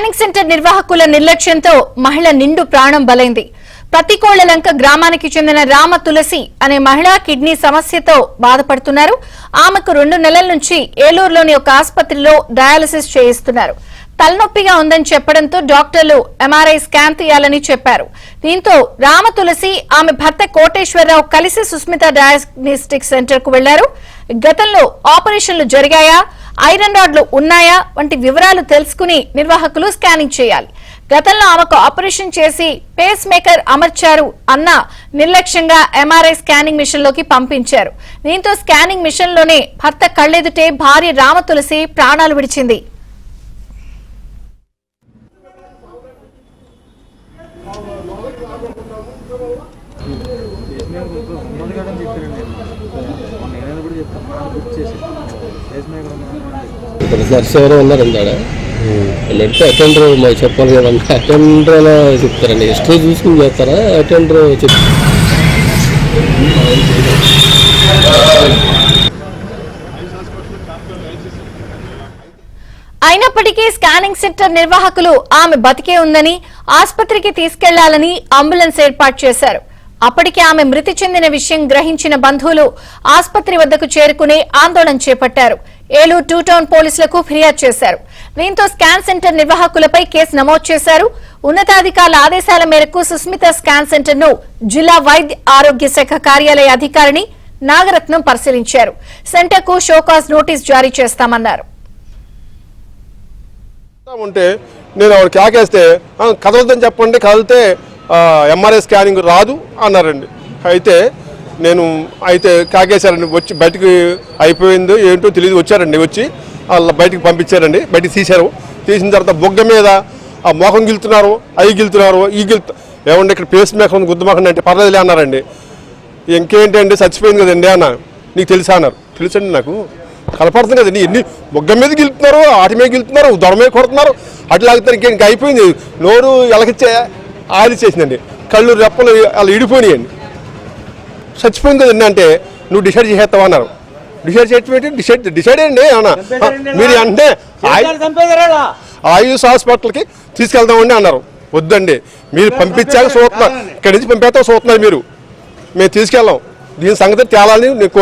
Scanning centre నిర్వాహకుల నిర్లక్ష్యంతో మహిళ నిండు ప్రాణం బలైంది. పత్తికోళ్లలంక గ్రామానికి చెందిన రామ తులసి అనే మహిళ కిడ్నీ సమస్యతో బాధపడుతున్నారు. ఆమెకు 2 నెలల నుంచి ఏలూరులోని ఒక ఆసుపత్రిలో డయాలసిస్ చేయిస్తున్నారు. తలనొప్పిగా ఉందని చెప్పడంతో డాక్టర్లు ఎంఆర్ఐ స్కాన్ తీయాలని చెప్పారు. దీంతో రామ తులసి ఆమె భర్త కోటేశ్వరరావు కలిసి సుస్మిత డయాగ్నోస్టిక్ సెంటర్ కు వెళ్లారు. గతంలో ఆపరేషన్లు జరిగాయా, ఐరన్ రాడ్లు ఉన్నాయా వంటి వివరాలు తెలుసుకుని నిర్వాహకులు స్కానింగ్ చేయాలి. గతంలో ఆమెకు ఆపరేషన్ చేసి పేస్ మేకర్ అమర్చారు అన్న నిర్లక్ష్యంగా ఎంఆర్ఐ స్కానింగ్ మిషన్ లోకి పంపించారు. దీంతో స్కానింగ్ మిషన్ లోనే భర్త కళ్లెదుటే భార్య రామ తులసి ప్రాణాలు విడిచింది. నర్సేవరో ఉన్నారండి ఆడ అంటే అటెండర్ మాకు చెప్పాలి కదండి. అటెండర్లో చెప్తారండి, హిస్టరీ చూసుకుని చేస్తారా అటెండర్ చెప్తారు. అయినప్పటికీ స్కానింగ్ సెంటర్ నిర్వాహకులు ఆమె బతికే ఉందని, ఆసుపత్రికి తీసుకెళ్లాలని అంబులెన్స్ ఏర్పాటు చేశారు. అప్పటికే ఆమె మృతి చెందిన విషయం గ్రహించిన బంధువులు ఆసుపత్రి వద్దకు చేరుకుని ఆందోళన చేపట్టారు. ఏలూరు 2 టౌన్ పోలీసులకు ఫిర్యాదు చేశారు. దీంతో స్కాన్ సెంటర్ నిర్వాహకులపై కేసు నమోదు చేశారు. ఉన్నతాధికారుల ఆదేశాల మేరకు సుస్మిత స్కాన్ సెంటర్ ను జిల్లా వైద్య ఆరోగ్య శాఖ కార్యాలయ అధికారిని నాగరత్నం పరిశీలించారు. సెంటర్ కు షోకాజ్ నోటీస్ జారీ చేస్తామన్నారు. ఉంటే నేను ఆవిడ కేకేస్తే కదలదని చెప్పండి, కదిలితే ఎంఆర్ఐ స్కానింగ్ రాదు అన్నారండి. అయితే కాకేశారండి. వచ్చి బయటికి అయిపోయింది ఏంటో తెలియదు, వచ్చారండి. వచ్చి వాళ్ళ బయటికి పంపించారండి. బయటికి తీశారు. తీసిన తర్వాత బొగ్గ మీద ఆ మోహం గిలుతున్నారు, అవి గిలుతున్నారు, ఈ ఏమంటే ఇక్కడ పేస్ మేకర్ ఉంది, గుద్దమోహం అంటే పర్లేదులే అన్నారండి. ఇంకేంటండి చచ్చిపోయింది కదండి అన్న, నీకు తెలుసా అన్నారు. తెలుసండి, నాకు కనపడుతుంది కదండి. ఎన్ని బొగ్గ మీద గిలుతున్నారు, ఆటి మీద గిలుతున్నారు, దొర మీద కొడుతున్నారు, అట్లా లాగుతారు. ఇంక అయిపోయింది. నోరు ఎలకిచ్చే ఆలిచ్చేసిందండి. కళ్ళు రెప్పలు అలా ఇడిపోయినాయండి. చచ్చిపోయింది కదండి అంటే నువ్వు డిసైడ్ చేసేస్తావు అన్నారు. డిసైడ్ చేయటం డిసైడ్ అండి అన్న. మీరు అంటే ఆయుష్ హాస్పిటల్కి తీసుకెళ్తామండి అన్నారు. వద్దండి, మీరు పంపించాక చూస్తున్నారు, ఇక్కడి నుంచి పంపేస్తా చూస్తున్నారు మీరు, మేము తీసుకెళ్ళాం. దీని సంగతి తేలాలని